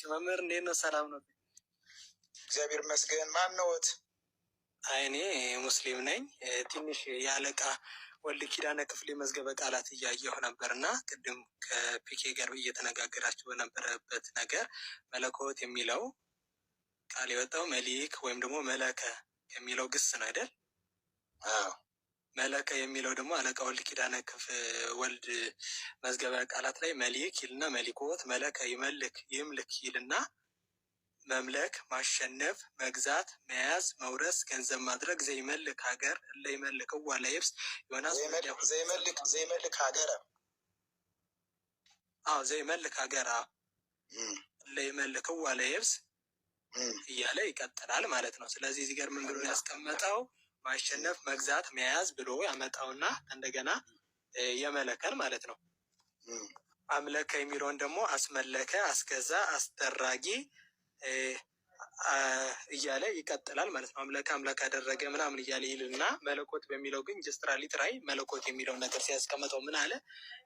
መምህር እንዴት ነው? ሰላም ነው? እግዚአብሔር ይመስገን። ማን ነዎት? እኔ ሙስሊም ነኝ። ትንሽ የአለቃ ወልድ ኪዳነ ክፍሌ መዝገበ ቃላት እያየሁ ነበር እና ቅድም ከፒኬ ጋር እየተነጋገራችሁ በነበረበት ነገር መለኮት የሚለው ቃል የወጣው መሊክ ወይም ደግሞ መለከ የሚለው ግስ ነው አይደል? መለከ የሚለው ደግሞ አለቃ ወልድ ኪዳነ ወልድ መዝገበ ቃላት ላይ መሊክ ይልና መሊኮት መለከ ይመልክ ይምልክ ይልና መምለክ፣ ማሸነፍ፣ መግዛት፣ መያዝ፣ መውረስ፣ ገንዘብ ማድረግ ዘይመልክ ሀገር ለይመልክ ዋላ የብስ ዮናስ ዘይመልክ ሀገር ዘይመልክ ሀገር ለይመልክ ዋላ የብስ እያለ ይቀጥላል ማለት ነው። ስለዚህ እዚህ ጋር ምን ብሎ ያስቀመጠው ማሸነፍ፣ መግዛት፣ መያዝ ብሎ ያመጣውና እንደገና የመለከን ማለት ነው። አምለከ የሚለውን ደግሞ አስመለከ፣ አስገዛ፣ አስደራጊ እያለ ይቀጥላል ማለት ነው። አምላክ አምላክ ያደረገ ምናምን እያለ ይልና መለኮት በሚለው ግን ጀስትራ ሊትራይ መለኮት የሚለውን ነገር ሲያስቀምጠው ምን አለ?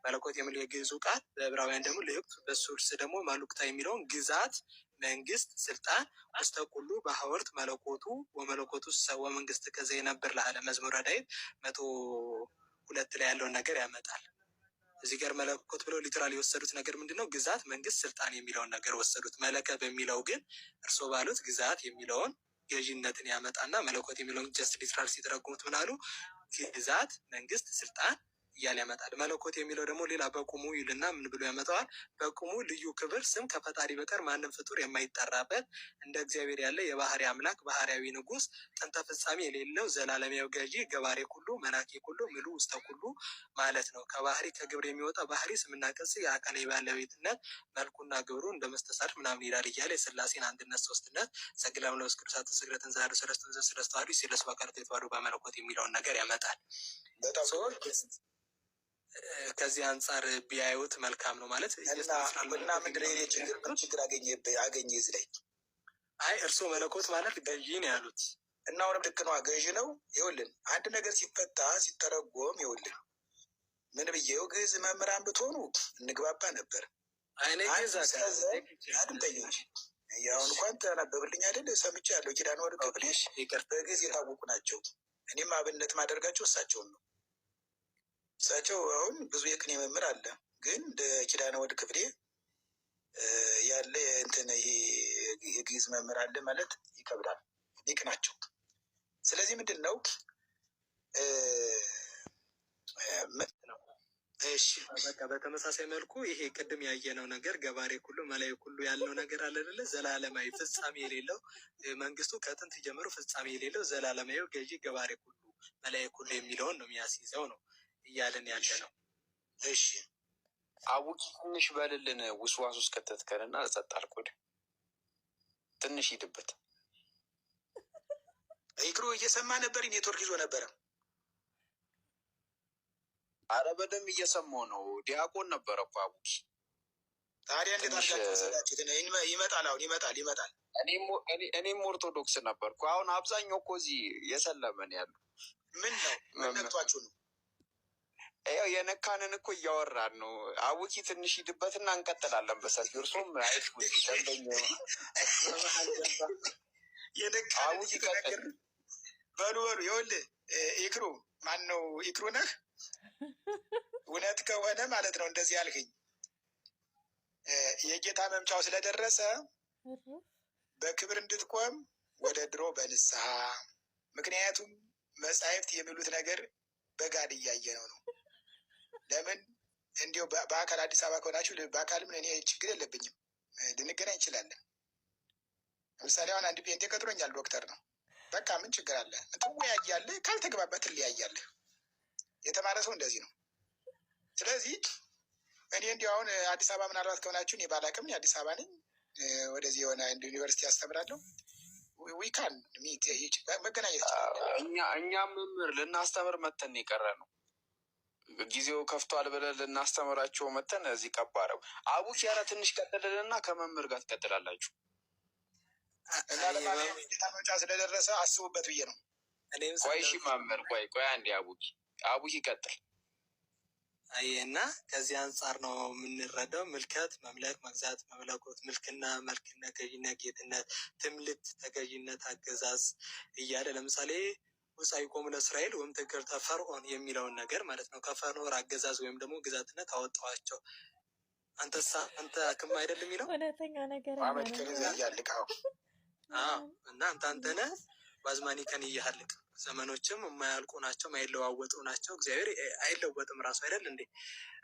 መለኮት የሚለው የግዕዙ ቃል በዕብራውያን ደግሞ ልዕብት በሱርስ ደግሞ ማሉክታ የሚለውን ግዛት፣ መንግስት፣ ስልጣን ውስተ ኩሉ በሐወርት መለኮቱ ወመለኮቱ ሰው መንግስት ከዘ የነበር ለዓለ መዝሙረ ዳዊት 102 ላይ ያለውን ነገር ያመጣል። እዚህ ጋር መለኮት ብለው ሊትራል የወሰዱት ነገር ምንድነው? ግዛት፣ መንግስት፣ ስልጣን የሚለውን ነገር ወሰዱት። መለከ በሚለው ግን እርስዎ ባሉት ግዛት የሚለውን ገዥነትን ያመጣና መለኮት የሚለውን ጀስት ሊትራል ሲተረጉሙት ምን አሉ? ግዛት፣ መንግስት፣ ስልጣን እያለ ያመጣል። መለኮት የሚለው ደግሞ ሌላ በቁሙ ይልና ምን ብሎ ያመጣዋል? በቁሙ ልዩ ክብር ስም ከፈጣሪ በቀር ማንም ፍጡር የማይጠራበት እንደ እግዚአብሔር ያለ የባህሪ አምላክ ባህሪያዊ ንጉስ ጥንተ ፍጻሜ የሌለው ዘላለማዊ ገዢ ገባሬ ሁሉ መላኬ ሁሉ ምሉ ውስተ ሁሉ ማለት ነው። ከባህሪ ከግብር የሚወጣ ባህሪ ስምና ቅጽ የአካል ባለቤትነት መልኩና ግብሩ እንደ መስተሳድር ምናምን ይላል እያለ የስላሴን አንድነት ሶስትነት ሰግላም ለውስጥ ቅዱሳት ስግረትን ዛሬ ሰለስቱን ዘሰለስቱ አሐዱ ሲለስ በአካላት የተዋሕዱ በመለኮት የሚለውን ነገር ያመጣል። ከዚህ አንጻር ቢያዩት መልካም ነው ማለት እና ምንድን ነው ችግር አገኘ እዚህ ላይ? አይ እርስዎ መለኮት ማለት ገዢ ነው ያሉት እና አሁንም ልክ ነው፣ ገዢ ነው። ይኸውልን አንድ ነገር ሲፈታ ሲተረጎም ይኸውልን ምን ብዬው ግዕዝ መምህራን ብትሆኑ እንግባባ ነበር። አይኔ ግዕዝ አድምጠኞች ያሁን እንኳን ተናበብልኝ አይደል? ሰምቼ ያለው ኪዳነ ወልድ ክፍሌ በግዕዝ የታወቁ ናቸው። እኔም አብነት ማደርጋቸው እሳቸውን ነው። እሳቸው አሁን ብዙ የቅኔ መምህር አለ፣ ግን እንደ ኪዳነ ወልድ ክፍሌ ያለ እንትን ይሄ የግዕዝ መምህር አለ ማለት ይከብዳል። ሊቅ ናቸው። ስለዚህ ምንድን ነው እሺ በቃ በተመሳሳይ መልኩ ይሄ ቅድም ያየነው ነገር ገባሬ ሁሉ መላይ ሁሉ ያለው ነገር አለ አይደለ? ዘላለማዊ ፍጻሜ የሌለው መንግስቱ ከጥንት ጀምሮ ፍጻሜ የሌለው ዘላለማዊ ገዢ ገባሬ ሁሉ መላይ ሁሉ የሚለውን ነው የሚያስይዘው ነው እያለን ያለ ነው። እሺ አቡኪ ትንሽ በልልን ውስዋስ ውስጥ ከተትከልና ጸጥ አልኩድ ትንሽ ሂድበት። ይክሩ እየሰማ ነበር፣ ኔትወርክ ይዞ ነበረ። አረ በደንብ እየሰማሁ ነው። ዲያቆን ነበረ እኮ አቡኪ። ታዲያ እንዴት አድርጋችሁ ወሰዳችሁት? ይመጣል አሁን ይመጣል። እኔም ኦርቶዶክስ ነበርኩ። አሁን አብዛኛው እኮ እዚህ የሰለመን ያሉ ምን ነው ነክቷችሁ ነው? ያው የነካንን እኮ እያወራን ነው። አቡኪ ትንሽ ሂድበትና እንቀጥላለን በሰፊ። እርሶም አይሽ ደንበኛ አቡኪ ቀጥል። በሉ ይኸውልህ ይክሩ ማን ነው? ይክሩ ነህ? እውነት ከሆነ ማለት ነው እንደዚህ ያልክኝ የጌታ መምጫው ስለደረሰ በክብር እንድትቆም ወደ ድሮ በንስሐ ምክንያቱም መጻሕፍት የሚሉት ነገር በጋድ እያየ ነው። ለምን እንዲሁ በአካል አዲስ አበባ ከሆናችሁ በአካል ምን እኔ ችግር የለብኝም፣ ልንገናኝ እንችላለን። ለምሳሌ አሁን አንድ ጴንጤ ቀጥሮኛል፣ ዶክተር ነው። በቃ ምን ችግር አለ? ትወያያለህ፣ ካልተግባባህ ትለያያለህ። የተማረ ሰው እንደዚህ ነው። ስለዚህ እኔ እንዲሁ አሁን አዲስ አበባ ምናልባት ከሆናችሁ እኔ ባላቅም አዲስ አበባ ነኝ፣ ወደዚህ የሆነ ዩኒቨርሲቲ ያስተምራለሁ። ዊካን መገናኘት እኛ መምህር ልናስተምር መተን የቀረ ነው። ጊዜው ከፍቷል ብለን ልናስተምራቸው መተን እዚህ ቀባረው። አቡኪ ያለ ትንሽ ቀጥልልና ከመምህር ጋር ትቀጥላላችሁ። እና ለማለት ጌታ መምጫ ስለደረሰ አስቡበት ብዬ ነው። ቆይ እሺ መምህር ቆይ አንዴ አቡኪ ቀጥል። እና ከዚህ አንጻር ነው የምንረዳው። ምልከት፣ መምለክ፣ መግዛት፣ መመለኮት፣ ምልክና፣ መልክነት፣ ገዥነት፣ ጌትነት፣ ትምልክት፣ ተገዥነት፣ አገዛዝ እያለ ለምሳሌ ውፃኢኮሙ ለእስራኤል ወይም ትዕግርተ ፈርዖን የሚለውን ነገር ማለት ነው። ከፈርዖን አገዛዝ ወይም ደግሞ ግዛትነት አወጣዋቸው። አንተ አክም አይደል የሚለው እውነተኛ ነገር እና አንተ ነህ ባዝማኒ ከን እያልቅ ዘመኖችም የማያልቁ ናቸው፣ የማይለዋወጡ ናቸው። እግዚአብሔር አይለወጥም ራሱ አይደል እንዴ?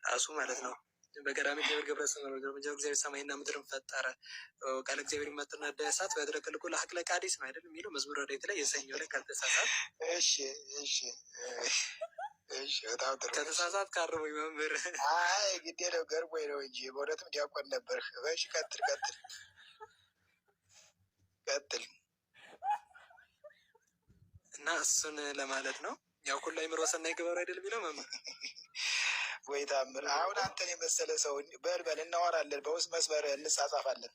ራሱ ማለት ነው። በቀዳሚ እግዚአብሔር ገብረ እግዚአብሔር ሰማይና ምድርን ፈጠረ፣ ቃል እግዚአብሔር ይመጥና እሳት በድረክልኩ ለሀቅለ ቃዲስ ነው አይደል የሚለው መዝሙረ ዳዊት ላይ የሰኞ ላይ ካልተሳሳት። በጣም ጥሩ ከተሳሳት ካርቦኝ መምህር ግዴ ነው ገርቦኝ ነው እንጂ በእውነትም ዲያቆን ነበር። በሽ ቀጥል እና እሱን ለማለት ነው። ያው ሁሉ አይምሮ ሰናይ ግበሩ አይደል የሚለው መምህር ወይ ታምር። አሁን አንተን የመሰለ ሰው በልበል እናወራለን፣ በውስጥ መስመር እንጻጻፋለን።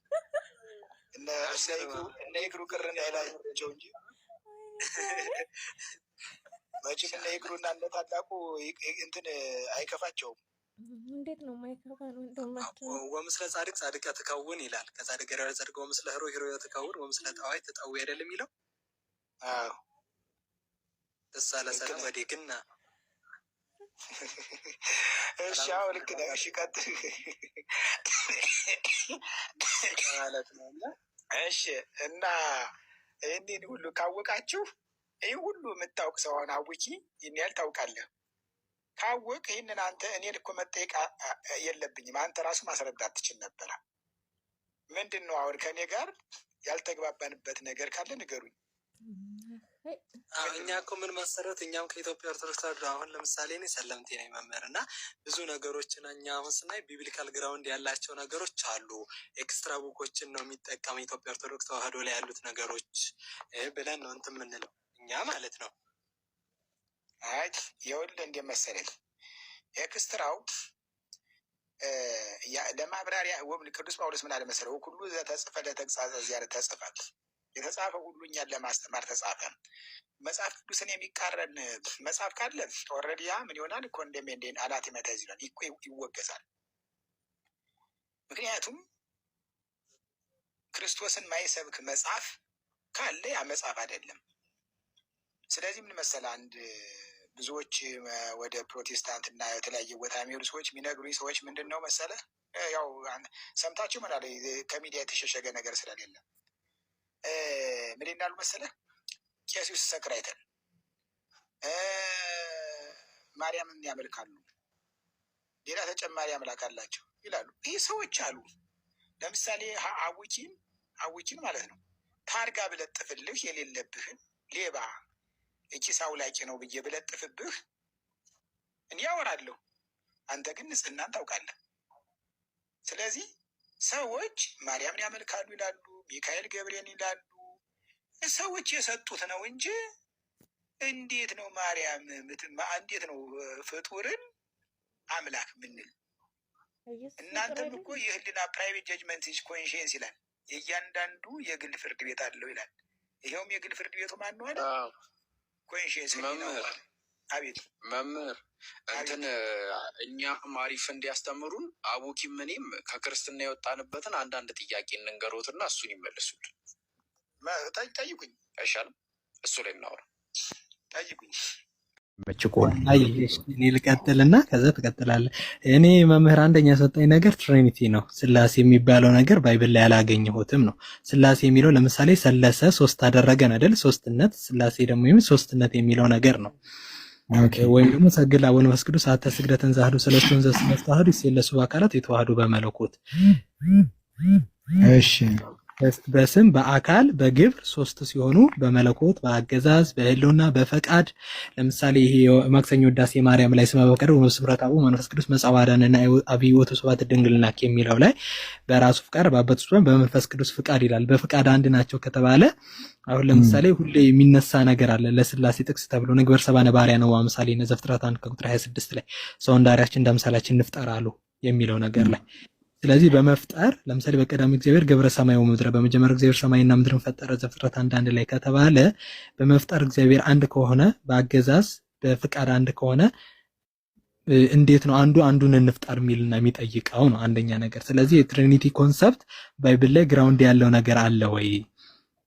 እነ ይግሩ ቅር እንዳይላቸው እንጂ መቼም እነ ይግሩና እነ ታላቁ እንትን አይከፋቸውም። እንዴት ነው ማይከፋ ነው? እንደማቸው ወምስለ ጻድቅ ጻድቀ ትከውን ይላል። ከጻድቅ ጋር ጻድቅ ወምስለ ህሮ ህሮ ትከውን ወምስለ ጣዋይ ትጠው አይደል የሚለው? አዎ ተሳለ ሰላም ወዲግና እሺ፣ አዎ ልክ ነው። እሺ ቀጥል ማለት ነው። እሺ እና ይህንን ሁሉ ካወቃችሁ ይህ ሁሉ የምታውቅ ሰው አሁን አውቂ ይህን ያህል ታውቃለህ። ካወቅ ይህንን አንተ እኔን እኮ መጠየቅ የለብኝም። አንተ ራሱ ማስረዳት ትችል ነበረ። ምንድን ነው አሁን ከእኔ ጋር ያልተግባባንበት ነገር ካለ ንገሩኝ። እኛ እኮ ምን መሰረት እኛም ከኢትዮጵያ ኦርቶዶክስ ተዋሕዶ አሁን ለምሳሌ እኔ ሰለምቴ ነኝ መምህር እና ብዙ ነገሮችን እኛ አሁን ስናይ ቢብሊካል ግራውንድ ያላቸው ነገሮች አሉ። ኤክስትራ ቡኮችን ነው የሚጠቀም ኢትዮጵያ ኦርቶዶክስ ተዋሕዶ ላይ ያሉት ነገሮች ብለን ነው እንትን የምንለው እኛ ማለት ነው። አይ ይኸውልህ እንደ መሰለኝ ኤክስትራው ለማብራሪያ ቅዱስ ጳውሎስ ምን አለ መሰለው፣ ሁሉ ተጽፈ ለተግሣጽ እዚያ ተጽፏል። የተጻፈ ሁሉ እኛን ለማስተማር ተጻፈ። መጽሐፍ ቅዱስን የሚቃረን መጽሐፍ ካለ ኦልሬዲ ያ ምን ይሆናል? ኮንደሜንዴን አናቲመታ ይላል፣ ይወገዛል። ምክንያቱም ክርስቶስን ማይሰብክ መጽሐፍ ካለ ያ መጽሐፍ አይደለም። ስለዚህ ምን መሰለህ አንድ ብዙዎች ወደ ፕሮቴስታንት እና የተለያየ ቦታ የሚሄዱ ሰዎች የሚነግሩኝ ሰዎች ምንድን ነው መሰለህ፣ ያው ሰምታችሁ ምን አለ ከሚዲያ የተሸሸገ ነገር ስለሌለ ምን ይላሉ መሰለህ፣ ቄሱ ሲሰክር አይተን ማርያምን ያመልካሉ፣ ሌላ ተጨማሪ አምላክ አላቸው ይላሉ። ይህ ሰዎች አሉ። ለምሳሌ አውኪን ማለት ነው ታርጋ ብለጥፍልህ የሌለብህን ሌባ ኪስ አውላቂ ነው ብዬ ብለጥፍብህ እኔ ያወራለሁ፣ አንተ ግን ንጽህናን ታውቃለህ። ስለዚህ ሰዎች ማርያምን ያመልካሉ ይላሉ፣ ሚካኤል ገብርኤል ይላሉ። ሰዎች የሰጡት ነው እንጂ እንዴት ነው ማርያም እንዴት ነው ፍጡርን አምላክ ምንል? እናንተም እኮ የህልና ፕራይቬት ጀጅመንት ኮንሽንስ ይላል። የእያንዳንዱ የግል ፍርድ ቤት አለው ይላል። ይኸውም የግል ፍርድ ቤቱ ማን ነው አለ? ኮንሽንስ። አቤት መምህር እንትን እኛ ማሪፍ እንዲያስተምሩን አቡኪም እኔም ከክርስትና የወጣንበትን አንዳንድ ጥያቄ እንንገሮትና እሱን ይመልሱልን። ጠይቁኝ አይሻልም? እሱ ላይ እናወራ። ጠይቁኝ። እኔ ልቀጥልና ከዛ ትቀጥላለህ። እኔ መምህር አንደኛ ሰጠኝ ነገር ትሪኒቲ ነው። ስላሴ የሚባለው ነገር ባይብል ላይ አላገኘሁትም ነው። ስላሴ የሚለው ለምሳሌ ሰለሰ ሶስት አደረገን አይደል? ሶስትነት። ስላሴ ደግሞ ሶስትነት የሚለው ነገር ነው። ወይም ደግሞ ሰግድ ለአብ ወመንፈስ ቅዱስ አሐተ ስግደትን ዛህዱ ሰለስቱ ወንዘ ስመ ተዋህዱ ይሴለሱ በአካላት የተዋህዱ በመለኮት። እሺ በስም በአካል በግብር ሶስት ሲሆኑ በመለኮት በአገዛዝ በህልውና በፈቃድ። ለምሳሌ ይሄ ማክሰኞ ውዳሴ ማርያም ላይ ስመ በፈቃድ ወስብረት አቡ መንፈስ ቅዱስ መጻዋዳንና አብይ ወተስባት ድንግልናክ የሚለው ላይ በራሱ ፍቃድ በአባቱ ስም በመንፈስ ቅዱስ ፍቃድ ይላል። በፍቃድ አንድ ናቸው ከተባለ አሁን ለምሳሌ ሁሌ የሚነሳ ነገር አለ ለስላሴ ጥቅስ ተብሎ ንግበር ሰባ ነባሪያ ነው አምሳሌ ዘፍጥረት 1 ከቁጥር 26 ላይ ሰው እንደ አርአያችን እንደ አምሳላችን እንፍጠር አሉ የሚለው ነገር ላይ። ስለዚህ በመፍጠር ለምሳሌ በቀዳሚ እግዚአብሔር ገብረ ሰማይ ወምድረ በመጀመሪያ እግዚአብሔር ሰማይና ምድርን ፈጠረ ዘፍጥረት 1:1 ላይ ከተባለ በመፍጠር እግዚአብሔር አንድ ከሆነ በአገዛዝ በፍቃድ አንድ ከሆነ እንዴት ነው አንዱ አንዱን እንፍጠር የሚልና የሚጠይቀው ነው አንደኛ ነገር። ስለዚህ የትሪኒቲ ኮንሰፕት ባይብል ላይ ግራውንድ ያለው ነገር አለ ወይ?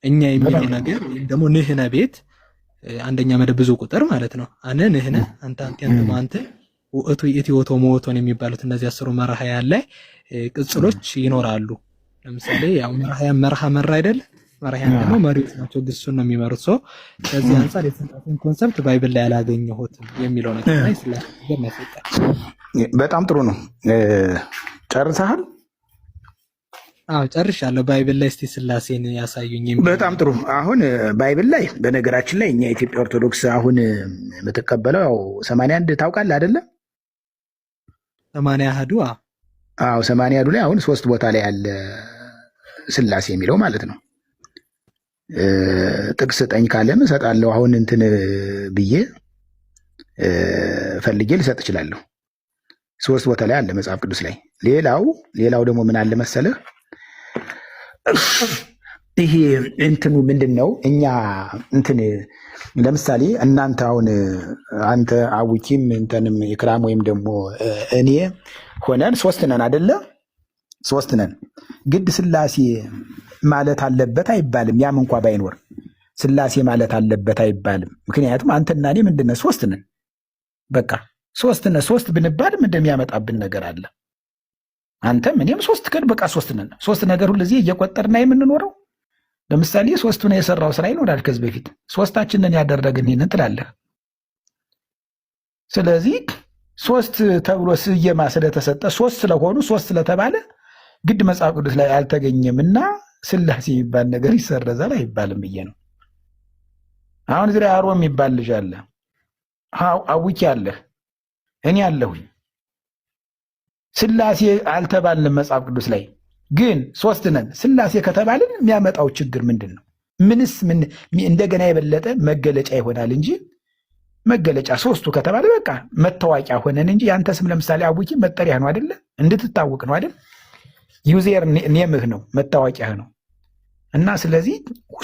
እኛ የሚለው ነገር ወይም ደግሞ ንህነ ቤት አንደኛ መደብ ብዙ ቁጥር ማለት ነው። አነ ንህነ አንተ አንተ ወእቱ ኢትዮቶ ሞቶን የሚባሉት እነዚህ 10 መርሃያን ላይ ቅጽሎች ይኖራሉ። ለምሳሌ ያው መርሃ መራ አይደል? መርሃያን ደግሞ መሪዎች ናቸው፣ ግሱን ነው የሚመሩት። ሰው ከዚህ አንፃር የስላሴን ኮንሰፕት ባይብል ላይ አላገኘሁትም የሚለው ነገር ላይ ስላሴ ነገር ያሰጣል። በጣም ጥሩ ነው። ጨርሰሃል? አዎ ጨርሻለሁ። ባይብል ላይ እስቲ ስላሴን ያሳዩኝ። በጣም ጥሩ። አሁን ባይብል ላይ በነገራችን ላይ እኛ የኢትዮጵያ ኦርቶዶክስ አሁን የምትቀበለው ያው 81 ታውቃለህ አይደለ? 81 አዎ 81 ላይ አሁን 3 ቦታ ላይ ያለ ስላሴ የሚለው ማለት ነው። ጥቅስ ጠኝ ካለም እሰጣለሁ። አሁን እንትን ብዬ ፈልጌ ልሰጥ እችላለሁ። 3 ቦታ ላይ አለ መጽሐፍ ቅዱስ ላይ። ሌላው ደግሞ ምን አለ መሰለህ? ይሄ እንትኑ ምንድን ነው? እኛ እንትን ለምሳሌ እናንተ አሁን አንተ አዊኪም እንትንም ኢክራም ወይም ደግሞ እኔ ሆነን 3 ነን አይደለ? 3 ነን። ግድ ስላሴ ማለት አለበት አይባልም። ያም እንኳ ባይኖር ስላሴ ማለት አለበት አይባልም። ምክንያቱም አንተና እኔ ምንድነው 3 ነን። በቃ 3 ነን። 3 ብንባልም እንደሚያመጣብን ነገር አለ። አንተም እኔም 3 ቀን በቃ 3 ነን። 3 ነገር ሁሉ እዚህ እየቆጠርና የምንኖረው ለምሳሌ 3ቱን የሰራው ስራ ይኖራል ከዚህ በፊት 3ታችንን ያደረግን ይሄንን ትላለህ። ስለዚህ 3 ተብሎ ስየማ ስለተሰጠ 3 ስለሆኑ 3 ስለተባለ ግድ መጽሐፍ ቅዱስ ላይ አልተገኘምና ስላሴ የሚባል ነገር ይሰረዛል አይባልም ብዬ ነው። አሁን እዚህ ላይ አሮ የሚባል ልጅ አለ፣ አውቂ አለ፣ እኔ አለሁኝ። ስላሴ አልተባልንም መጽሐፍ ቅዱስ ላይ ግን 3 ነን። ስላሴ ከተባልን የሚያመጣው ችግር ምንድን ነው? ምን እንደገና የበለጠ መገለጫ ይሆናል እንጂ መገለጫ 3ቱ ከተባለ በቃ መታወቂያ ሆነን እንጂ ያንተ ስም ለምሳሌ አቡኪ መጠሪያ ነው አይደለ? እንድትታወቅ ነው አይደል? ዩዘር ኔምህ ነው፣ መታወቂያህ ነው። እና ስለዚህ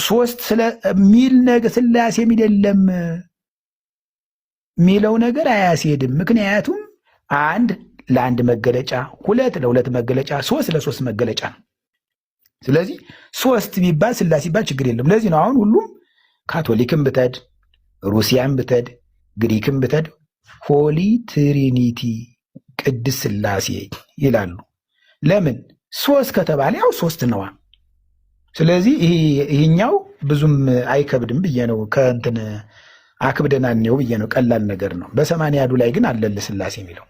3 ስለሚል ነገር ስላሴ የሚል የለም የሚለው ነገር አያስሄድም። ምክንያቱም 1 ለ1 መገለጫ፣ 2 ለ2 መገለጫ፣ 3 ለ3 መገለጫ ነው። ስለዚህ 3 ቢባል ስላሴ ቢባል ችግር የለም። ለዚህ ነው አሁን ሁሉም ካቶሊክም ብትሄድ፣ ሩሲያም ብትሄድ፣ ግሪክም ብትሄድ ሆሊ ትሪኒቲ ቅድስ ስላሴ ይላሉ። ለምን? 3 ከተባለ ያው 3 ነዋ። ስለዚህ ይሄኛው ብዙም አይከብድም ብዬ ነው። ከእንትን አክብደናኔው ብዬ ነው። ቀላል ነገር ነው። በ80 ላይ ግን አለል ስላሴ የሚለው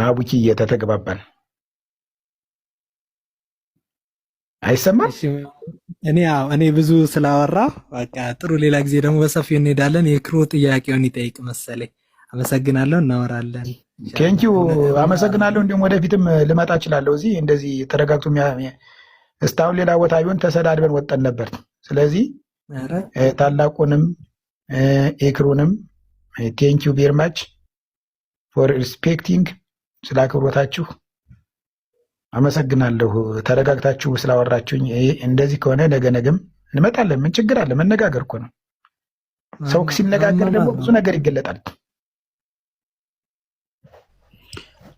አቡኪ እየተተግባባን አይሰማም። እኔ ብዙ ስላወራ በቃ ጥሩ፣ ሌላ ጊዜ ደግሞ በሰፊው እንሄዳለን። የክሩ ጥያቄውን ይጠይቅ መሰለኝ። አመሰግናለሁ። እናወራለን። ቴንኪው፣ አመሰግናለሁ። እንዲሁም ወደፊትም ልመጣ እችላለሁ። እዚህ እንደዚህ ተረጋግቶ እስካሁን ሌላ ቦታ ቢሆን ተሰዳድበን ወጠን ነበር። ስለዚህ ታላቁንም ኤክሩንም ቴንኪው ቬሪ ማች ፎር ሪስፔክቲንግ፣ ስለ አክብሮታችሁ አመሰግናለሁ። ተረጋግታችሁ ስላወራችሁኝ። እንደዚህ ከሆነ ነገም እንመጣለን። ምን ችግር አለ? መነጋገር እኮ ነው። ሰው ሲነጋገር ደግሞ ብዙ ነገር ይገለጣል።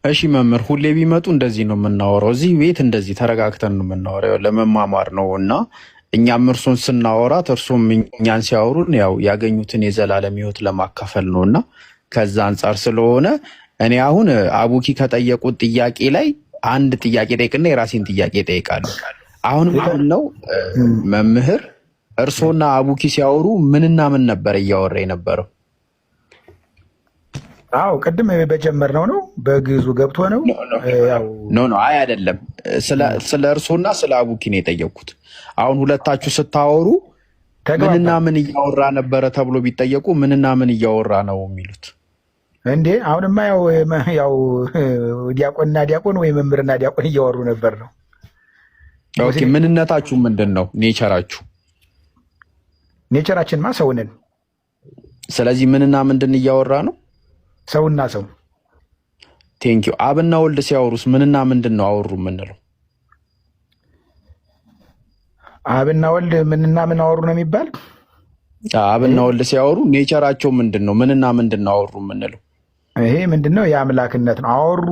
እሺ መምህር፣ ሁሌ ቢመጡ እንደዚህ ነው የምናወራው። እዚህ ቤት እንደዚህ ተረጋግተን ነው የምናወራው፣ ለመማማር ነው እና እኛም እርሱን ስናወራት እርሱም እኛን ሲያወሩን ያው ያገኙትን የዘላለም ሕይወት ለማካፈል ነው እና ከዛ አንጻር ስለሆነ እኔ አሁን አቡኪ ከጠየቁት ጥያቄ ላይ አንድ ጥያቄ ጠይቅና የራሴን ጥያቄ ጠይቃለሁ። አሁን ምንድን ነው መምህር እርሶና አቡኪ ሲያወሩ ምንና ምን ነበር እያወራ የነበረው? አዎ ቅድም በጀመርነው ነው፣ በግዙ ገብቶ ነው። አይ አይደለም፣ ስለ እርሶና ስለ አቡኪ ነው የጠየቅኩት። አሁን ሁለታችሁ ስታወሩ ምንና ምን እያወራ ነበረ ተብሎ ቢጠየቁ ምንና ምን እያወራ ነው የሚሉት? እንዴ አሁንማ ያው ዲያቆንና ዲያቆን ወይ መምህርና ዲያቆን እያወሩ ነበር ነው። ኦኬ፣ ምንነታችሁ ምንድን ነው? ኔቸራችሁ? ኔቸራችንማ ሰው ነን። ስለዚህ ምንና ምንድን እያወራ ነው? ሰውና ሰው። ቴንኪው። አብና ወልድ ሲያወሩስ ምንና ምንድን ነው አወሩ የምንለው? አብና ወልድ ምንና ምን አወሩ ነው የሚባል? አብና ወልድ ሲያወሩ ኔቸራቸው ምንድን ነው? ምንና ምንድን ነው አወሩ የምንለው? ይሄ ምንድን ነው? የአምላክነት ነው። አወሩ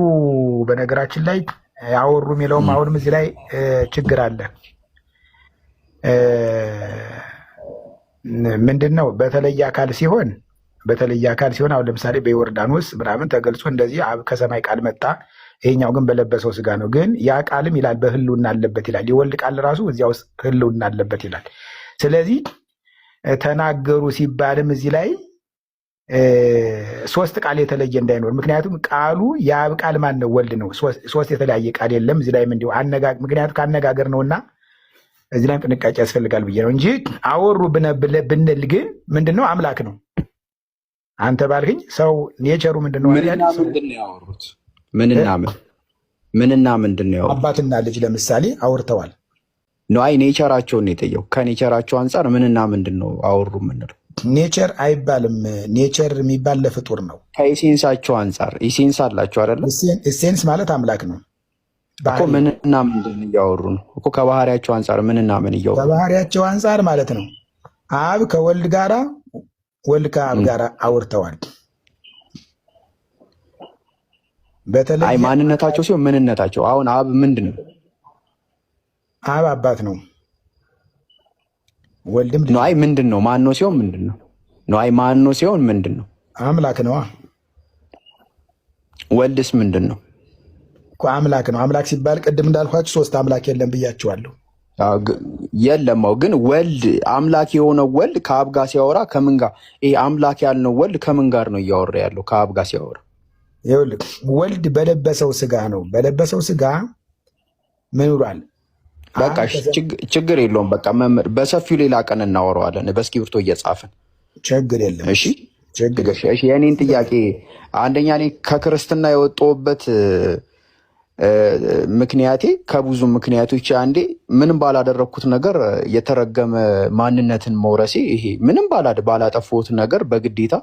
በነገራችን ላይ አወሩ የሚለውም አሁንም እዚህ ላይ ችግር አለ። ምንድን ነው? በተለየ አካል ሲሆን አሁን ለምሳሌ በዮርዳኖስ ምናምን ተገልጾ እንደዚህ አብ ከሰማይ ቃል መጣ፣ ይሄኛው ግን በለበሰው ስጋ ነው። ግን ያ ቃልም ይላል በህልውና አለበት ይላል። የወልድ ቃል ራሱ እዚያ ውስጥ ህልውና አለበት ይላል። ስለዚህ ተናገሩ ሲባልም እዚህ ላይ ሶስት ቃል የተለየ እንዳይኖር፣ ምክንያቱም ቃሉ የአብ ቃል ማን ነው? ወልድ ነው። ሶስት የተለያየ ቃል የለም። እዚህ ላይም እንዲሁ ምክንያቱም ከአነጋገር ነውና እዚህ ላይም ጥንቃቄ ያስፈልጋል ብዬ ነው እንጂ አወሩ ብንል ግን ምንድነው? አምላክ ነው። አንተ ባልክኝ ሰው ኔቸሩ ምንድነው? ያወሩት ምንና ምንድን ነው? አባትና ልጅ ለምሳሌ አውርተዋል። አይ ኔቸራቸውን ነው የጠየው። ከኔቸራቸው አንጻር ምንና ምንድን ነው አወሩ የምንለው? ኔቸር አይባልም። ኔቸር የሚባል ለፍጡር ነው። ከኢሴንሳቸው አንጻር ኢሴንስ አላቸው አይደለም? ኢሴንስ ማለት አምላክ ነው እኮ። ምንና ምንድን እያወሩ ነው እኮ? ከባህሪያቸው አንጻር ምንና ምን እያወሩ? ከባህሪያቸው አንጻር ማለት ነው። አብ ከወልድ ጋራ፣ ወልድ ከአብ ጋራ አውርተዋል። በተለይ አይ ማንነታቸው ሲሆን ምንነታቸው። አሁን አብ ምንድን ነው? አብ አባት ነው። ወልድም ነው። አይ ምንድን ነው? ማን ነው ሲሆን ምንድን ነው? አይ ማን ነው ሲሆን ምንድን ነው? አምላክ ነው። ወልድስ ምንድን ነው? አምላክ ነው። አምላክ ሲባል ቅድም እንዳልኳችሁ ሶስት አምላክ የለም ብያችኋለሁ። የለም ግን ወልድ አምላክ የሆነው ወልድ ከአብ ጋር ሲያወራ ከምን ጋር? ይሄ አምላክ ያልነው ወልድ ከምን ጋር ነው እያወራ ያለው? ከአብ ጋር ሲያወራ ይኸውልህ ወልድ በለበሰው ስጋ ነው። በለበሰው ስጋ ምን ይሏል? በቃ ችግር የለውም። በቃ መምህር በሰፊው ሌላ ቀን እናወራዋለን በእስክሪብቶ እየጻፍን። ችግር የለም። እሺ የእኔን ጥያቄ አንደኛ እኔ ከክርስትና የወጣሁበት ምክንያቴ ከብዙ ምክንያቶች አንዴ ምንም ባላደረግኩት ነገር የተረገመ ማንነትን መውረሴ፣ ይሄ ምንም ባላጠፋሁት ነገር በግዴታ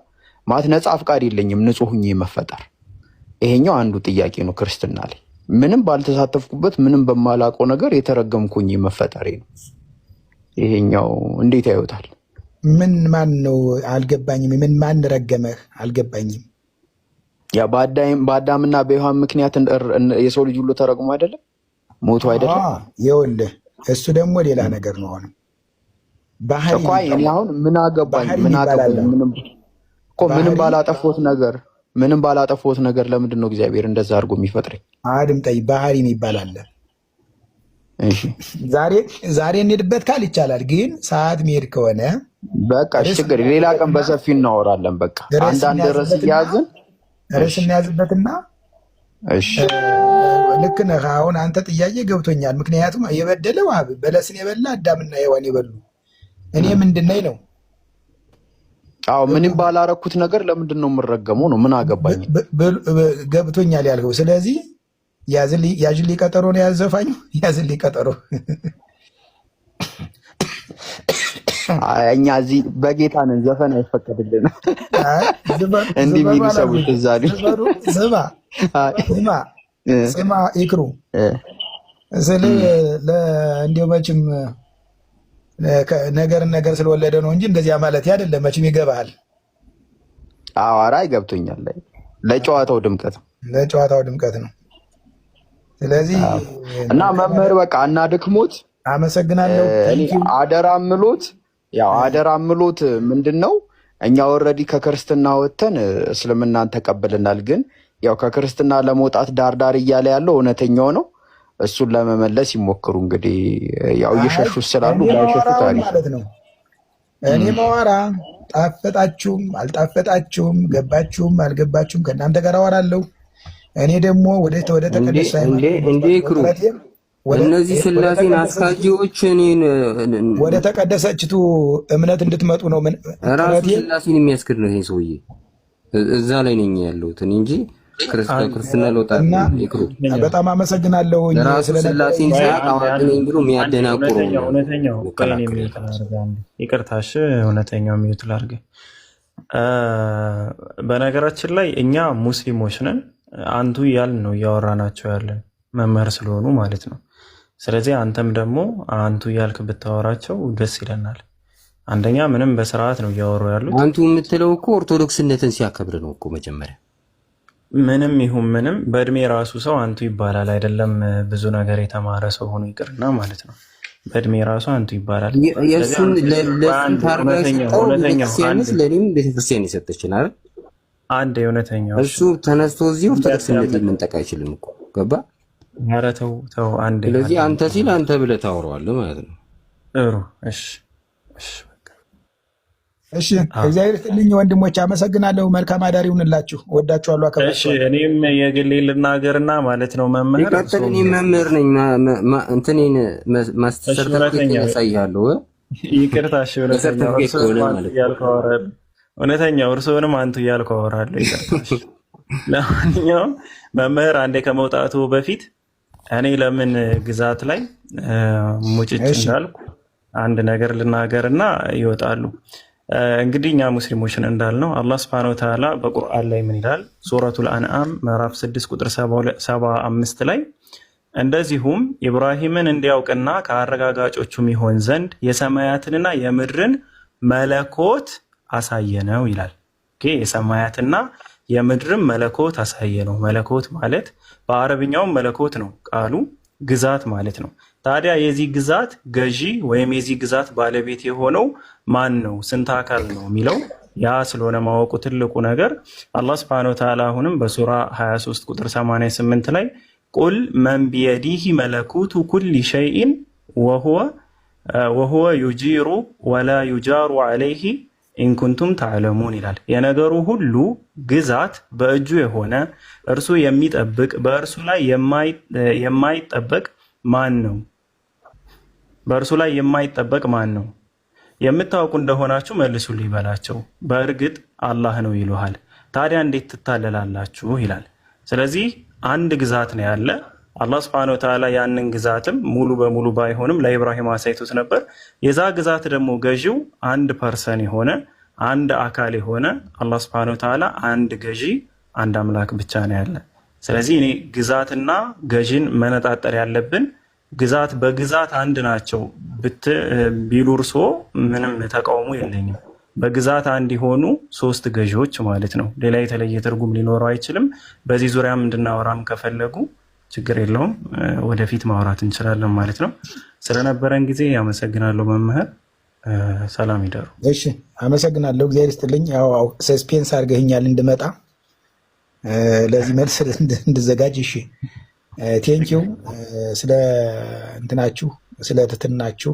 ማለት ነፃ ፍቃድ የለኝም ንጹህ ሆኜ መፈጠር፣ ይሄኛው አንዱ ጥያቄ ነው። ክርስትና ላይ ምንም ባልተሳተፍኩበት ምንም በማላውቀው ነገር የተረገምኩኝ መፈጠሬ ነው። ይሄኛው እንዴት ያዩታል? ምን ማን ነው አልገባኝም። ምን ማን ረገመህ? አልገባኝም። ያ በአዳምና በሔዋን ምክንያት የሰው ልጅ ሁሉ ተረግሞ አይደለም ሞቱ አይደለም? ይኸውልህ እሱ ደግሞ ሌላ ነገር ነው። አሁን ባህሪ እኔ አሁን ምን አገባኝ? ምንም ባላጠፋሁት ነገር ለምንድን ነው እግዚአብሔር እንደዛ አድርጎ የሚፈጥረኝ? አድምጠኝ። ባህሪ የሚባል አለ። እሺ ዛሬ እንሄድበት ካል ይቻላል፣ ግን ሰዓት መሄድ ከሆነ በቃ ችግር ሌላ ቀን በሰፊ እናወራለን። በቃ አንዳንድ ርዕስ እያዝን ርዕስ እንያዝበትና እሺ ልክ ነህ። አሁን አንተ ጥያቄ ገብቶኛል። ምክንያቱም የበደለው አብ በለስን የበላ አዳምና ሔዋን የበሉ እኔ ምንድን ነኝ ነው? አዎ ምንም ባላረኩት ነገር ለምንድን ነው የምረገመው? ነው ምን አገባኝ? ገብቶኛል ያልከው። ስለዚህ ያዝልኝ ቀጠሮ ነው ያዘፋኝ። ያዝልኝ ቀጠሮ እኛ እዚህ በጌታ ነን፣ ዘፈን አይፈቀድልንም። እንዲህ የሚሉ ሰዎች እዛ ስማ ይክሩ ስለ እንዲሁ መቼም ነገር ስለወለደ ነው እንጂ እንደዚያ ማለት አይደለም። መቼም ይገባሃል። ኧረ ገብቶኛል። ለጨዋታው ድምቀት ነው። ስለዚህ እና መምህር በቃ እናድክሞት። አመሰግናለሁ። አደራ ምሎት ምንድን ነው እኛ ኦልሬዲ ከክርስትና ወጥተን እስልምናን ተቀብለናል። ግን ያው ከክርስትና ለመውጣት ዳርዳር እያለ ያለው እውነተኛው ነው። እሱን ለመመለስ ይሞክሩ። እንግዲህ ያው እየሸሹ ስላሉ ባይሸሹ ታሪክ ማለት ነው። እኔ ማወራ ጣፈጣችሁም አልጣፈጣችሁም፣ ገባችሁም አልገባችሁም ከእናንተ ጋር አወራለሁ። እኔ ደግሞ ወደ ተቀደሰ እነዚህ ስላሴን አስካጂዎች እኔን ወደ ተቀደሰችቱ እምነት እንድትመጡ ነው። ራሱ ስላሴን የሚያስክድ ነው ይሄ ሰውዬ። እዛ ላይ ነኝ ያለሁት እንጂ ክርስትና ለውጣ ይክሩ። በጣም አመሰግናለሁ። ራሱ ስላሴን ሳያውቅ ነኝ ብሎ የሚያደናቁሩ ይቅርታሽ፣ እውነተኛው ሚዩት ላድርግ። በነገራችን ላይ እኛ ሙስሊሞች ነን። አንቱ እያልን ነው እያወራናቸው ያለን መምህር ስለሆኑ ማለት ነው። ስለዚህ አንተም ደግሞ አንቱ እያልክ ብታወራቸው ደስ ይለናል። አንደኛ ምንም በስርዓት ነው እያወሩ ያሉት። አንቱ የምትለው እኮ ኦርቶዶክስነትን ሲያከብር ነው እኮ መጀመሪያ ምንም ይሁን ምንም በእድሜ ራሱ ሰው አንቱ ይባላል አይደለም? ብዙ ነገር የተማረ ሰው ሆኖ ይቅርና ማለት ነው። በእድሜ ራሱ አንቱ ይባላል። የእሱን ለእሱን ታርጋ የሰጠው ቤተክርስቲያንስ ለእኔም ቤተክርስቲያን የሰጠችናል። አንድ የእውነተኛው እሱ ተነስቶ እዚህ ኦርቶዶክስነት መንጠቅ አይችልም እኮ ገባ? ኧረ ተው አንዴ። ስለዚህ አንተ ሲል አንተ ብለህ ታወራዋለህ ማለት ነው። ጥሩ እሺ እሺ እግዚአብሔር ይስጥልኝ ወንድሞች፣ አመሰግናለሁ። መልካም አዳር ይሁንላችሁ። ወዳችኋለሁ፣ አከብራችኋለሁ። እሺ እኔም የግሌ ልናገርና ማለት ነው መምህር ይቀጥል። እኔ መምህር ነኝ። እንትኔን ማስተሰርተፊኬት ያሳይሃለሁ። ይቅርታ እሺ። እውነተኛው እርስዎንም አንቱ እያልኩ አወራለሁ። ይቅርታ። ለማንኛውም መምህር አንዴ ከመውጣቱ በፊት እኔ ለምን ግዛት ላይ ሙጭጭ እንዳልኩ አንድ ነገር ልናገርና ይወጣሉ። እንግዲህ እኛ ሙስሊሞችን እንዳልነው አላህ ስብሐነሁ ወተዓላ በቁርአን ላይ ምን ይላል? ሱረቱል አንዓም ምዕራፍ 6 ቁጥር 75 ላይ እንደዚሁም ኢብራሂምን እንዲያውቅና ከአረጋጋጮቹም ይሆን ዘንድ የሰማያትንና የምድርን መለኮት አሳየነው ይላል። የሰማያትና የምድርን መለኮት አሳየነው። መለኮት ማለት በአረብኛውም መለኮት ነው ቃሉ፣ ግዛት ማለት ነው። ታዲያ የዚህ ግዛት ገዢ ወይም የዚህ ግዛት ባለቤት የሆነው ማን ነው? ስንት አካል ነው የሚለው ያ ስለሆነ ማወቁ ትልቁ ነገር። አላህ ስብሐነሁ ወተዓላ አሁንም በሱራ 23 ቁጥር 88 ላይ ቁል መን ቢየዲሂ መለኩቱ ኩሊ ሸይኢን ወሁወ ዩጂሩ ወላ ዩጃሩ ዐለይሂ ኢንኩንቱም ተዕለሙን ይላል። የነገሩ ሁሉ ግዛት በእጁ የሆነ እርሱ የሚጠብቅ በእርሱ ላይ የማይጠበቅ ማን ነው? በእርሱ ላይ የማይጠበቅ ማን ነው? የምታውቁ እንደሆናችሁ መልሱልኝ በላቸው። በእርግጥ አላህ ነው ይሉሃል። ታዲያ እንዴት ትታለላላችሁ ይላል። ስለዚህ አንድ ግዛት ነው ያለ። አላህ ስብሐነሁ ወተዓላ ያንን ግዛትም ሙሉ በሙሉ ባይሆንም ለኢብራሂም አሳይቶት ነበር። የዛ ግዛት ደግሞ ገዢው አንድ ፐርሰን የሆነ አንድ አካል የሆነ አላህ ስብሐነሁ ወተዓላ አንድ ገዢ አንድ አምላክ ብቻ ነው ያለ። ስለዚህ እኔ ግዛትና ገዢን መነጣጠር ያለብን ግዛት በግዛት አንድ ናቸው ቢሉ እርሶ ምንም ተቃውሞ የለኝም። በግዛት አንድ የሆኑ ሶስት ገዢዎች ማለት ነው። ሌላ የተለየ ትርጉም ሊኖረው አይችልም። በዚህ ዙሪያም እንድናወራም ከፈለጉ ችግር የለውም፣ ወደፊት ማውራት እንችላለን ማለት ነው። ስለነበረን ጊዜ አመሰግናለሁ መምህር። ሰላም ይደሩ። እሺ አመሰግናለሁ። እግዚአብሔር ይስጥልኝ። ያው ሰስፔንስ አድርገህኛል እንድመጣ ለዚህ መልስ እንድዘጋጅ። እሺ ቴንኪው ስለ እንትናችሁ ስለ ትትናችሁ።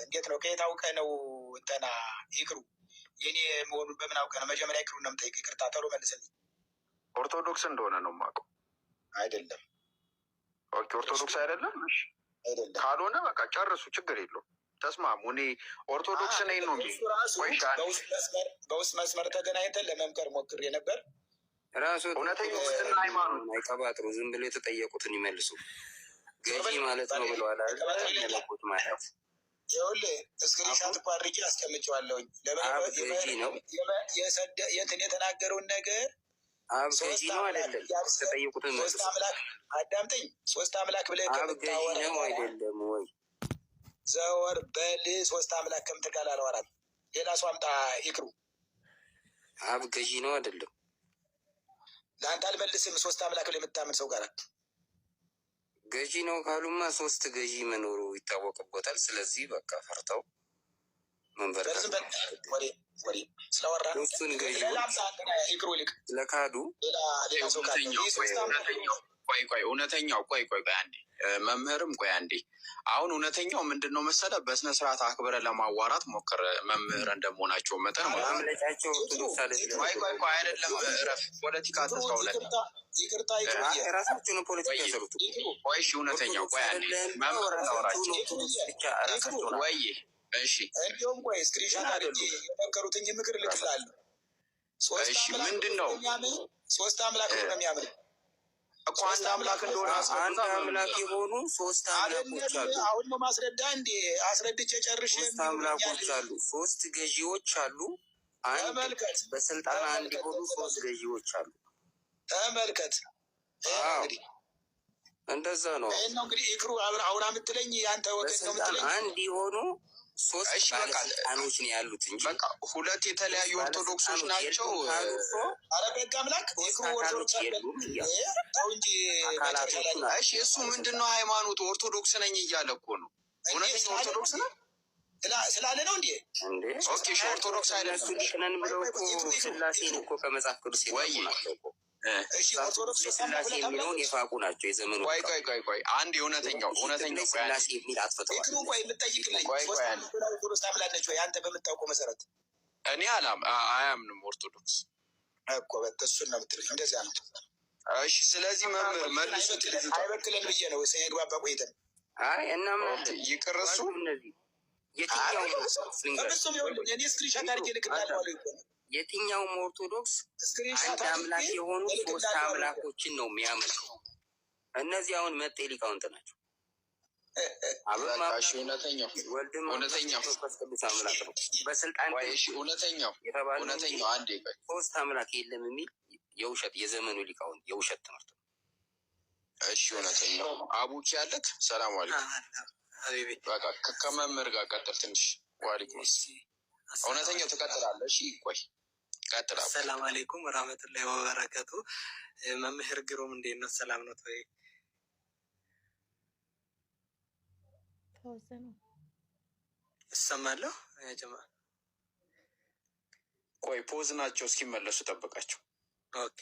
እንዴት ነው? ከየት አውቀህ ነው? እንትና ይቅሩ የኔ መሆኑን በምን አውቀህ ነው? መጀመሪያ ይቅሩ ነው የምጠይቅ። ይቅርታ ቶሎ መልስልኝ። ኦርቶዶክስ እንደሆነ ነው የማውቀው። አይደለም። ኦኬ ኦርቶዶክስ አይደለም። እሺ አይደለም ካልሆነ በቃ ጨርሱ፣ ችግር የለውም። ተስማሙ። እኔ ኦርቶዶክስ ነኝ ነው በውስጥ መስመር ተገናኝተን ለመምከር ሞክሬ ነበር። ራሱ እውነተኛው ክርስትና ሃይማኖት አይቀባጥሩ፣ ዝም ብሎ የተጠየቁትን ይመልሱ። ገዢ ማለት ነው ብለዋል። መለኮት ማለት ይኸውልህ እስክሪንሻት እኮ አድርጌ አስቀምጬዋለሁኝ። ገዢ ነው የተናገረውን ነገር አብ ገዢ ነው አይደለም? ተጠየቁትን መልሱ። አዳምጠኝ። ሶስት አምላክ ብለህ አብ ገዢ ነው አይደለም ወይ? ዘወር በል ሶስት አምላክ ከምትል ጋር አላወራም። ሌላ ሰው አምጣ። ይቅሩ አብ ገዢ ነው አይደለም? ለአንተ አልመልስም። ሶስት አምላክ ብለህ የምታምን ሰው ጋር ገዢ ነው ካሉማ ሶስት ገዢ መኖሩ ይታወቅበታል። ስለዚህ በቃ ፈርተው መንበርከት ስለወራ እሱን ገዢ ይቅሩ ልቅ ለካዱ ቆይ አንዴ መምህርም ቆይ አንዴ። አሁን እውነተኛው ምንድን ነው መሰለህ? በስነ ስርዓት አክብረ ለማዋራት ሞክር። መምህር እንደመሆናቸው መጠን አምለጫቸው ኦርቶዶክስ አይደለም። ቆይ አይደለም፣ እረፍ። ፖለቲካ ተስፋውለት ራሳቸው ነው ፖለቲካ የሰሩት። ቆይ እሺ፣ እውነተኛው ቆይ አንዴ መምህር ታወራቸው ብቻ ራሳቸው ነው። ወይ እሺ፣ እንዲሁም ቆይ ስክሪንሾት አድርጌ የመከሩትን ምክር ልክላለሁ። እሺ፣ ምንድን ነው ሶስት አምላክ ነው የሚያምን እኮ አንድ አምላክ እንደሆነ አንድ አምላክ የሆኑ ሶስት አምላኮች አሉ። አሁን ነው ማስረዳ እንዴ? አስረድቼ ጨርሼ ሶስት አምላኮች አሉ። ሶስት ገዢዎች አሉ። ተመልከት። በስልጣን አንድ የሆኑ ሶስት ገዢዎች አሉ። ተመልከት። እንግዲህ እንደዛ ነው። ይሄን ነው እንግዲህ ይክሩ አሁን የምትለኝ ያንተ ወገን ነው የምትለኝ። አንድ የሆኑ ሶስት ባለስልጣኖች ነው ያሉት እንጂ በቃ ሁለት የተለያዩ ኦርቶዶክሶች ናቸው። ኧረ በሕግ አምላክ የክሩ ኦርቶዶክስ የሉም እያሉ ተው እንጂ መጨረሻ ላይ እሺ እሱ ምንድነው ሃይማኖቱ? ኦርቶዶክስ ነኝ እያለ እኮ ነው። እውነተኛ ኦርቶዶክስ ነው ስላለ ነው እንዴ? ኦኬ እሺ ኦርቶዶክስ አይደለም ነን ብለው እኮ ስላሴን እኮ ከመጽሐፍ ቅዱስ የፋቁ ናቸው እኮ። እሺ ኦርቶዶክስ ስላሴ የሚለውን የፋቁ ናቸው የዘመኑ። ቆይ አንድ እውነተኛው ስላሴ የሚል አጥፍተዋል። የክሩ ቆይ የምትጠይቅልኝ ኦርቶዶክስ ታምላለች ወይ አንተ በምታውቀው መሰረት? እኔ አያምንም ኦርቶዶክስ እኮ በቃ እሱን ነው የምትለኝ። እንደዚያ ነው። እሺ ስለዚህ መምህር መልሱት። አይበክለን ብዬ ነው ሳይግባባ ቆይተን አይ እናምናለን ይቅርሱ የትኛውም ኦርቶዶክስ አንድ አምላክ የሆኑ ሶስት አምላኮችን ነው የሚያመልከው። እነዚህ አሁን መጤ ሊቃውንት ናቸው። እውነተኛው መንፈስ ቅዱስ አምላክ ነው በስልጣን እውነተኛው አንዴ ቆይ ሶስት አምላክ የለም የሚል የውሸት የዘመኑ ሊቃውንት የውሸት ትምህርት ነው። እሺ እውነተኛው አቡኪ ያለክ ሰላም አለይኩም። በቃ ከመምህር ጋር ቀጥል ትንሽ። ዋሊኩም እውነተኛው ትቀጥላለህ። እሺ ቆይ ቀጥል። ሰላም አለይኩም ወራህመቱላሂ ወበረካቱ። መምህር ግሩም እንዴት ነው? ሰላም ነው ወይ? እሰማለሁ ያ ጀማ። ቆይ ፖዝ ናቸው እስኪመለሱ ጠብቃቸው። ኦኬ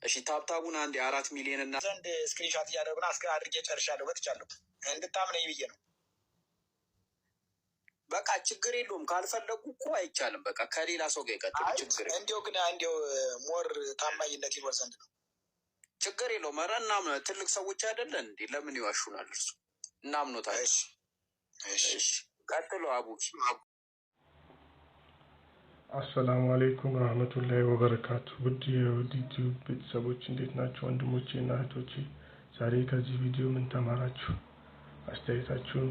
እሺ ታብታቡን አንዴ 4 ሚሊዮን እና ዘንድ ስክሪንሾት እያደረጉና አድርጌ ጨርሻለሁ። ወጥቻለሁ እንድታምነኝ ብዬ ነው። በቃ ችግር የለውም። ካልፈለጉ እኮ አይቻልም። በቃ ከሌላ ሰው ጋር ይቀጥሉ። ችግር እንዲያው ግን ሞር ታማኝነት ይኖር ዘንድ ነው። ችግር የለውም። ኧረ እናምነው። ትልቅ ሰዎች አይደለን እንዴ? ለምን ይዋሹናል? እርሱ እናምኖታለን። እሺ ቀጥሎ አቡኪ። አሰላሙ አለይኩም ረህመቱላሂ ወበረካቱ። ውድ የዩቲዩብ ቤተሰቦች እንዴት ናቸው? ወንድሞቼ እና እህቶቼ ዛሬ ከዚህ ቪዲዮ ምን ተማራችሁ? አስተያየታችሁን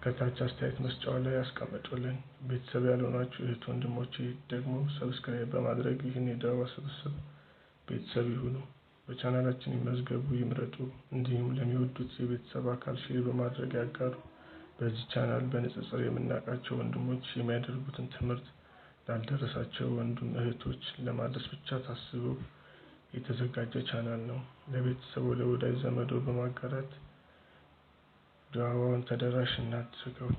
ከታች አስተያየት መስጫው ላይ ያስቀምጡልን። ቤተሰብ ያልሆናችሁ እህት ወንድሞቼ ደግሞ ሰብስክራይብ በማድረግ ይህን የዳዋ ስብስብ ቤተሰብ ይሁኑ። በቻናላችን ይመዝገቡ፣ ይምረጡ። እንዲሁም ለሚወዱት የቤተሰብ አካል ሼር በማድረግ ያጋሩ። በዚህ ቻናል በንጽጽር የምናውቃቸው ወንድሞች የሚያደርጉትን ትምህርት ላልደረሳቸው ወንድም እህቶች ለማድረስ ብቻ ታስቦ የተዘጋጀ ቻናል ነው። ለቤተሰቡ ለወዳጅ ዘመዶ በማጋራት ዳዋውን ተደራሽ እናድርገው።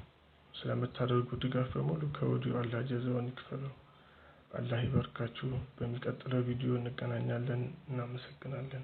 ስለምታደርጉ ድጋፍ በሙሉ ከወዲሁ አላህ ጀዛውን ይክፈለው። አላህ ይባርካችሁ። በሚቀጥለው ቪዲዮ እንገናኛለን። እናመሰግናለን።